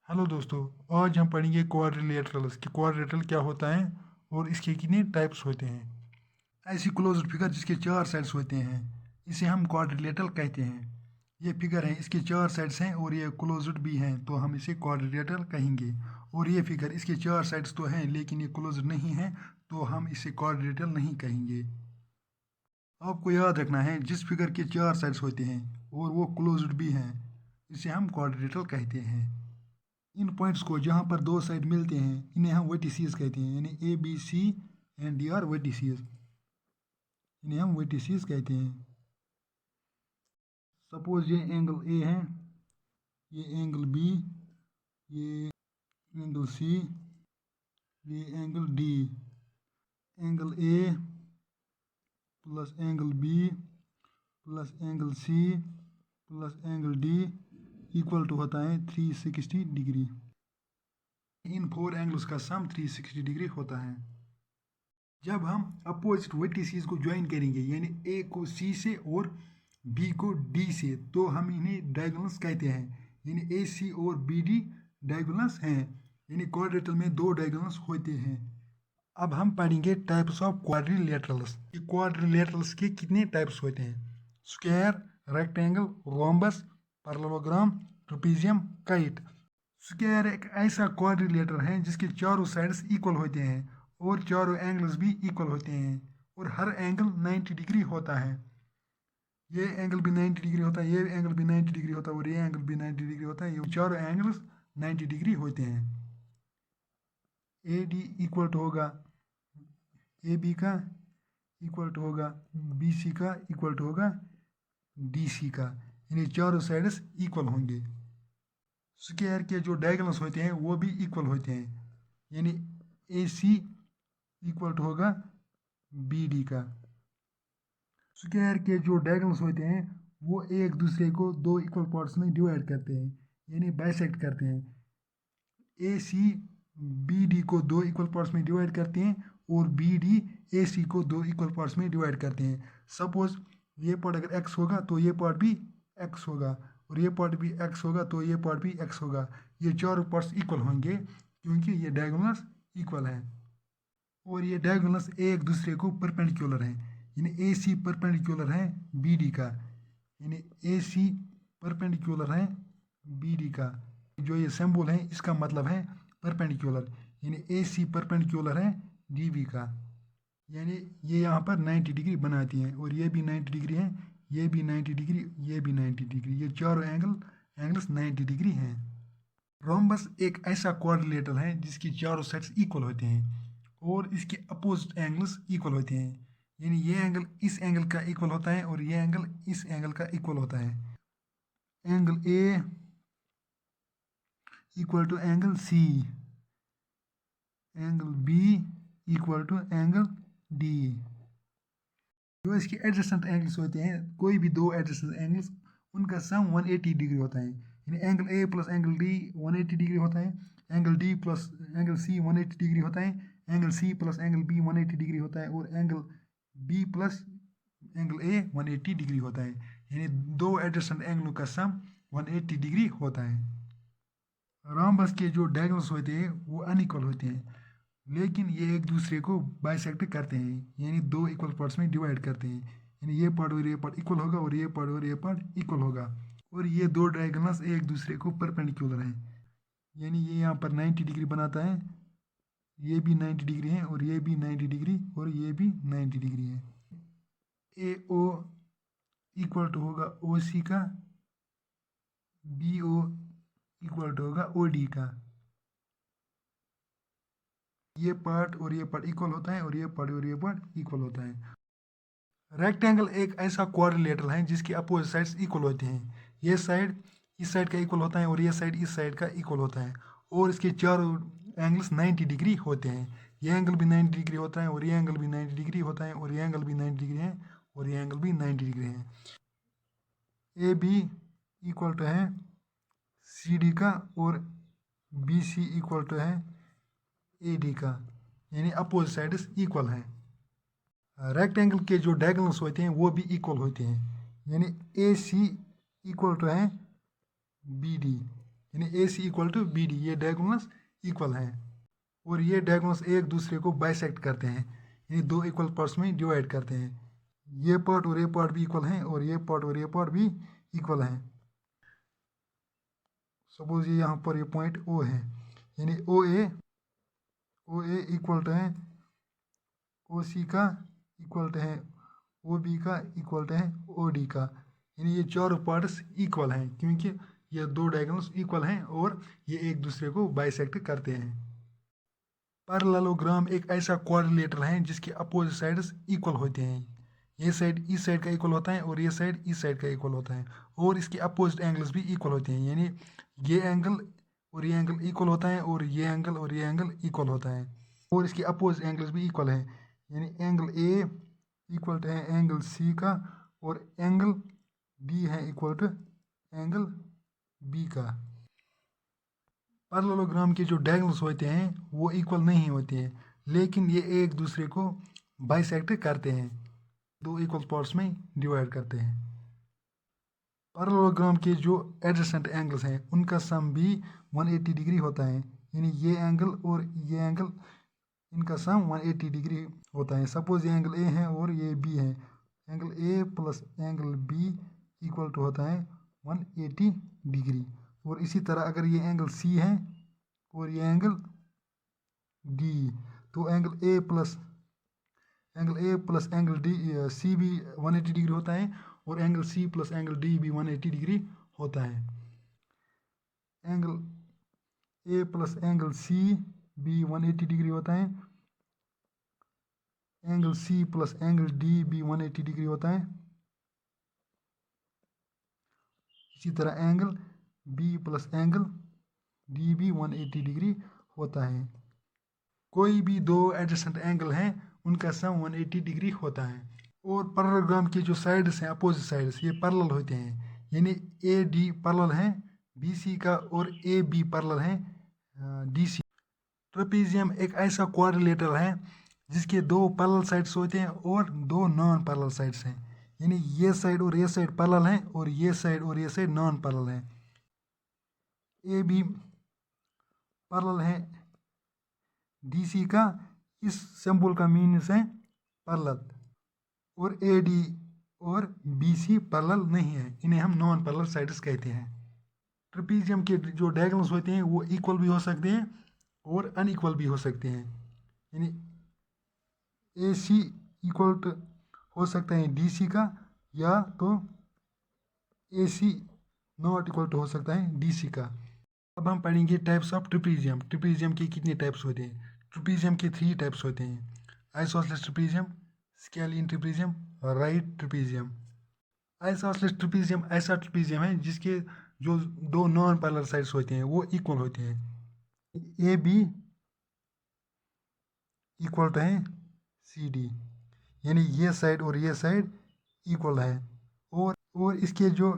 Hello दोस्तों। आज हम पढ़ेंगे क्वाड्रिलेटरल्स कि क्वाड्रिलेटरल क्या होता है और इसके कितने टाइप्स होते हैं। ऐसी क्लोज्ड फिगर जिसके चार साइड्स होते हैं इसे हम क्वाड्रिलेटरल कहते हैं। ये फिगर है, इसके चार साइड्स हैं और ये क्लोज्ड भी हैं तो हम इसे क्वाड्रिलेटरल कहेंगे। और ये फिगर, इसके चार साइड्स तो हैं लेकिन ये क्लोज्ड नहीं है तो हम इसे क्वाड्रिलेटरल नहीं कहेंगे। आपको याद रखना है, जिस फिगर के चार साइड्स होते हैं और वो क्लोज्ड भी हैं इसे हम क्वाड्रिलेटरल कहते हैं। इन पॉइंट्स को जहाँ पर दो साइड मिलते हैं इन्हें हम वर्टिसेस कहते हैं, यानी A B C and D are vertices. इन्हें हम वर्टिसेस कहते हैं। सपोज ये एंगल ए है, ये एंगल बी, ये एंगल सी, ये angle D. Angle A plus angle B plus angle C plus angle D equal to होता है 360 डिग्री। इन फोर एंगल्स का सम 360 डिग्री होता है। जब हम अपोजिट वर्टिसेस को ज्वाइन करेंगे यानी ए को सी से और बी को डी से तो हम इन्हें डायगोनल्स कहते हैं, यानी ए सी और बी डी डायगोनल्स हैं। यानी क्वाड्रिलेटरल में दो डायगोनल्स होते हैं। अब हम पढ़ेंगे टाइप्स ऑफ क्वाड्रिलेटरल्स। ये क्वाड्रिलेटरल्स के कितने टाइप्स होते हैं? Square, rectangle, rhombus, parallelogram, trapezium, kite. Square एक ऐसा क्वाड्रिलेटर है जिसके चारों साइड्स इक्वल होते हैं और चारों एंगल्स भी इक्वल होते हैं और हर एंगल 90 डिग्री होता है। ये एंगल भी 90 डिग्री होता है, ये एंगल भी 90 डिग्री होता है और ये एंगल भी 90 डिग्री होता है। ये चारों एंगल्स 90 डिग्री होते हैं। ए डी इक्वल टू होगा ए बी का, इक्वल टू होगा बी सी का, इक्वल टू होगा डी सी का, यानी चारों साइड्स इक्वल होंगे। स्क्वायर के जो डायगोनल्स होते हैं वो भी इक्वल होते हैं, यानी ए सी इक्वल टू होगा बी डी का। स्क्वायर के जो डायगोनल्स होते हैं वो एक दूसरे को दो इक्वल पार्ट्स में डिवाइड करते हैं, यानी बाइसेक्ट करते हैं। ए सी बी डी को दो इक्वल पार्ट्स में डिवाइड करते हैं और बी डी ए सी को दो इक्वल पार्ट्स में डिवाइड करते हैं। सपोज ये पार्ट अगर एक्स होगा तो ये पार्ट भी एक्स होगा और ये पार्ट भी एक्स होगा तो ये पार्ट भी एक्स होगा। ये चारों पार्ट्स इक्वल होंगे क्योंकि ये डायगोनल्स इक्वल हैं और ये डायगोनल्स एक दूसरे को परपेंडिकुलर हैं, यानी ए सी परपेंडिकुलर है बी डी का, यानी ए सी परपेंडिकुलर है बी डी का। जो ये सिंबल है इसका मतलब है परपेंडिकुलर, यानी ए सी परपेंडिकुलर है डी बी का, यानी ये यहाँ पर 90 डिग्री बनाती हैं और ये भी 90 डिग्री है, ये भी 90 डिग्री, ये भी 90 डिग्री, ये चारों एंगल्स 90 डिग्री हैं। रोम्बस एक ऐसा क्वाड्रिलेटरल है जिसकी चारों साइड्स इक्वल होते हैं और इसके अपोजिट एंगल्स इक्वल होते हैं, यानी ये एंगल इस एंगल का इक्वल होता है और ये एंगल इस एंगल का इक्वल होता है। Angle A equal to angle C, angle B equal to angle D. जो इसके एडजेसेंट एंगल्स होते हैं, कोई भी दो एडजेसेंट एंगल्स, उनका सम 180 डिग्री होता है, यानी angle A plus angle D 180 degree होता है, angle D plus angle C 180 degree होता है, angle C plus angle B 180 degree होता है और angle B plus angle A 180 degree होता है, यानी दो एडजेसेंट एंगलों का सम 180 डिग्री होता है। रोम्बस के जो डायगोनल्स होते हैं वो अनइक्वल होते हैं लेकिन ये एक दूसरे को बाइसेक्ट करते हैं, यानी दो इक्वल पार्ट्स में डिवाइड करते हैं, यानी ये पार्ट और ये पार्ट इक्वल होगा और ये पार्ट और ये पार्ट इक्वल होगा और ये दो डायगोनल्स एक दूसरे को परपेंडिकुलर हैं, यानी ये यहाँ पर 90 डिग्री बनाता है, ये भी 90 डिग्री है और ये भी 90 डिग्री और ये भी 90 डिग्री है। ए ओ इक्वल टू होगा ओ सी का, बी ओ इक्वल टू होगा ओ डी का। ये पार्ट और ये पार्ट इक्वल होता है और ये पार्ट और ये पार्ट इक्वल होता है। रेक्टेंगल एक ऐसा क्वाड्रिलेटरल है जिसके अपोजिट साइड्स इक्वल होते हैं। ये साइड इस साइड का इक्वल होता है और ये साइड इस साइड का इक्वल होता है और इसके चारों एंगल्स 90 डिग्री होते हैं। ये एंगल भी 90 डिग्री होता है और ये एंगल भी 90 डिग्री होता है और ये एंगल भी 90 डिग्री है और ये एंगल भी 90 डिग्री है। ए बी इक्वल टू है सी डी का और बी सी इक्वल टू है ए डी का, यानी अपोजिट साइड्स इक्वल हैं। रेक्टेंगल के जो डायगोनल्स होते हैं वो भी इक्वल होते हैं, यानी ए सी इक्वल टू है बी डी, यानी ए सी इक्वल टू बी डी, ये डायगोनल्स इक्वल हैं और ये डायगोनल्स एक दूसरे को बाइसेक्ट करते हैं, यानी दो इक्वल पार्ट्स में डिवाइड करते हैं। ये पार्ट और ये पार्ट भी इक्वल हैं और ये पार्ट और ये पार्ट भी इक्वल हैं। सपोज ये यहाँ पर ये पॉइंट ओ है, यानी ओ ए इक्वल टू है ओ सी का, इक्वल टू है ओ बी का, इक्वल टू है ओ डी का, यानी ये चारों पार्ट्स इक्वल हैं क्योंकि ये दो डायगोनल्स इक्वल हैं और ये एक दूसरे को बाइसेक्ट करते हैं। पैरेललोग्राम एक ऐसा क्वाड्रिलेटरल है जिसके अपोजिट साइड्स इक्वल होते हैं। ये साइड इस साइड का इक्वल होता है और ये साइड इस साइड का इक्वल होता है और इसके अपोजिट एंगल्स भी इक्वल होते हैं, यानी ये एंगल और ये एंगल इक्वल होता है और ये एंगल और ये एंगल इक्वल होता है और इसके अपोजिट एंगल्स भी इक्वल है, यानी एंगल ए इक्वल टू है एंगल सी का और एंगल बी है इक्वल टू एंगल बी का। पैरेललोग्राम के जो डायगोनल्स होते हैं वो इक्वल नहीं होते हैं, लेकिन ये एक दूसरे को बाइसेक्ट करते हैं, दो इक्वल पार्ट्स में डिवाइड करते हैं। पैरेललोग्राम के जो एडजेसेंट एंगल्स हैं उनका सम भी 180 डिग्री होता है, यानी ये एंगल और ये एंगल इनका सम 180 डिग्री होता है। सपोज ये एंगल ए है और ये बी है, angle A plus angle B equal to होता है 180 डिग्री। और इसी तरह अगर ये एंगल सी है और ये एंगल डी, तो angle A plus angle D C भी 180 डिग्री होता है और angle C plus angle D भी 180 डिग्री होता है। Angle A plus angle C भी 180 डिग्री होता है, angle C plus angle D भी 180 डिग्री होता है। इसी तरह angle B plus angle D भी 180 डिग्री होता है। कोई भी दो एडजेसेंट एंगल हैं उनका सम 180 डिग्री होता है। और पैरेललोग्राम के जो साइड्स हैं अपोजिट साइड्स ये पैरेलल होते हैं, यानी ए डी पैरेलल है बी सी का और ए बी पैरेलल है डी सी। ट्रेपेजियम एक ऐसा क्वाड्रिलेटरल है जिसके दो पैरेलल साइड्स होते हैं और दो नॉन पैरेलल साइड्स हैं, यानी ये साइड और ये साइड पैरेलल हैं और ये साइड और ये साइड नॉन पैरेलल हैं। ए बी पैरेलल है डी सी का, इस सिंबल का मीनिंग है पैरेलल, और ए डी और बी सी पैरेलल नहीं है, इन्हें हम नॉन पैरेलल साइड्स कहते हैं। ट्रेपेजियम के जो डायगोनल्स होते हैं वो इक्वल भी हो सकते हैं और अनइक्वल भी हो सकते हैं, यानी ए सी इक्वल हो सकता है डी सी का या तो ए सी नॉट इक्वल हो सकता है डी सी का। अब हम पढ़ेंगे टाइप्स ऑफ ट्रेपेजियम। ट्रेपेजियम के कितने टाइप्स होते हैं? ट्रेपेजियम के 3 टाइप्स होते हैं, आइसोसेलेस ट्रेपेजियम, स्केलियन ट्रेपेजियम और राइट ट्रेपेजियम। आइसोसेलेस ट्रेपेजियम ऐसा ट्रेपेजियम है जिसके जो दो नॉन पैरेलल साइड्स होते हैं वो इक्वल होते हैं। ए बी इक्वल टू है सी डी, यानी ये साइड और ये साइड इक्वल है और इसके जो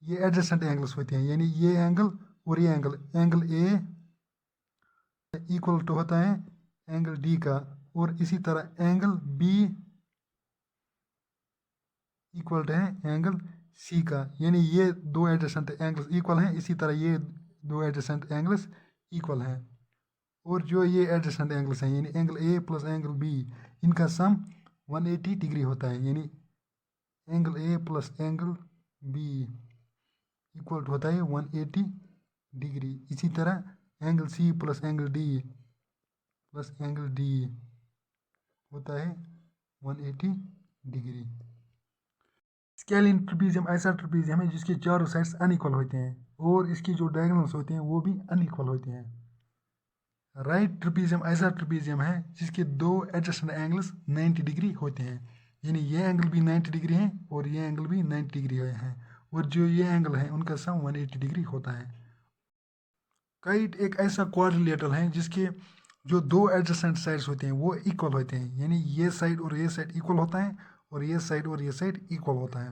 ये एडजेसेंट एंगल्स होते हैं, यानी ये एंगल और ये एंगल ए इक्वल टू होता है एंगल डी का और इसी तरह एंगल बी इक्वल टू है एंगल सी का, यानी ये दो एडजेसेंट एंगल्स इक्वल हैं, इसी तरह ये दो एडजेसेंट एंगल्स इक्वल हैं। और जो ये एडजेसेंट एंगल्स हैं यानी angle A plus angle B इनका सम 180 डिग्री होता है, यानी angle A plus angle B equal होता है 180 डिग्री। इसी तरह angle C plus angle D होता है 180 डिग्री। स्केलियन ट्रेपेजियम ऐसा ट्रेपेजियम है जिसके चारों साइड्स अनइक्वल होते हैं और इसके जो डायगोनल्स होते हैं वो भी अनइक्वल होते हैं। राइट ट्रेपेजियम ऐसा ट्रेपेजियम है जिसके दो एडजेसेंट एंगल्स 90 डिग्री होते हैं, यानी ये एंगल भी 90 डिग्री है और ये एंगल भी 90 डिग्री है और जो ये एंगल है उनका सम 180 डिग्री होता है। काइट एक ऐसा क्वाड्रिलेटरल है जिसके जो दो एडजेसेंट साइड्स होते हैं वो इक्वल होते हैं, यानी ये साइड और ये साइड इक्वल होता है और ये साइड और ये साइड इक्वल होता है।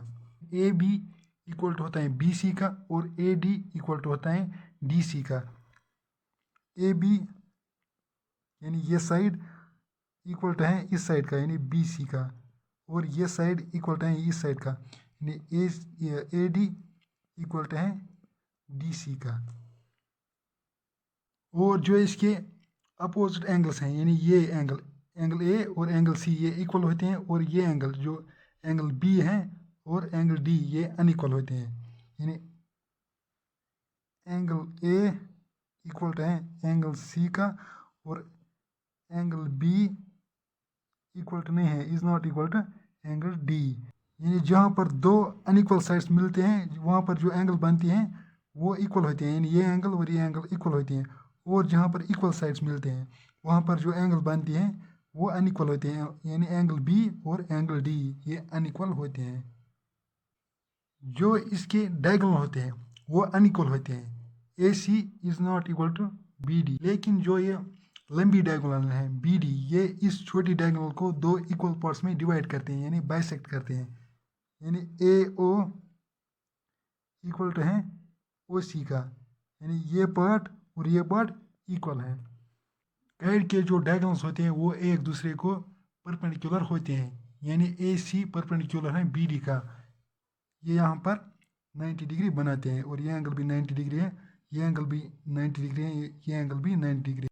ए बी इक्वल टू होता है बी सी का और ए डी इक्वल टू होता है डी सी का। ए बी यानी ये साइड इक्वल टू है इस साइड का यानी बी सी का और ये साइड इक्वल टू है इस साइड का यानी ए डी इक्वल टू है डी सी का। और जो इसके अपोजिट एंगल्स हैं, यानी ये एंगल ए और एंगल सी ये इक्वल होते हैं, और ये एंगल जो एंगल बी है और एंगल डी ये अनइक्वल होते हैं। यानी एंगल ए इक्वल टू है एंगल सी का, और एंगल बी इक्वल टू नहीं है, is not equal to angle D. यानी जहाँ पर दो अनइक्वल साइड्स मिलते हैं वहाँ पर जो एंगल बनती हैं वो इक्वल होते हैं, यानी ये एंगल और ये एंगल इक्वल होते हैं। और जहाँ पर इक्वल साइड्स मिलते हैं वहाँ पर जो एंगल बनती हैं वो अनइक्वल होते हैं, यानी एंगल बी और एंगल डी ये अनइक्वल होते हैं। जो इसके डायगोनल होते हैं वो अनइक्वल होते हैं। A C is not equal to B D. लेकिन जो ये लंबी डायगोनल है बी डी, ये इस छोटी डायगोनल को दो इक्वल पार्ट्स में डिवाइड करते हैं, यानी बाइसेक्ट करते हैं। यानी ए ओ इक्वल टू है ओ सी का, यानी ये पार्ट और ये पार्ट इक्वल है। गाइड के जो डायगोनल्स होते हैं वो एक दूसरे को परपेंडिकुलर होते हैं, यानी ए सी परपेंडिकुलर है बी डी का। ये यहाँ पर 90 डिग्री बनाते हैं, और ये एंगल भी 90 डिग्री है, ये एंगल भी 90 डिग्री है, ये एंगल भी 90 डिग्री है।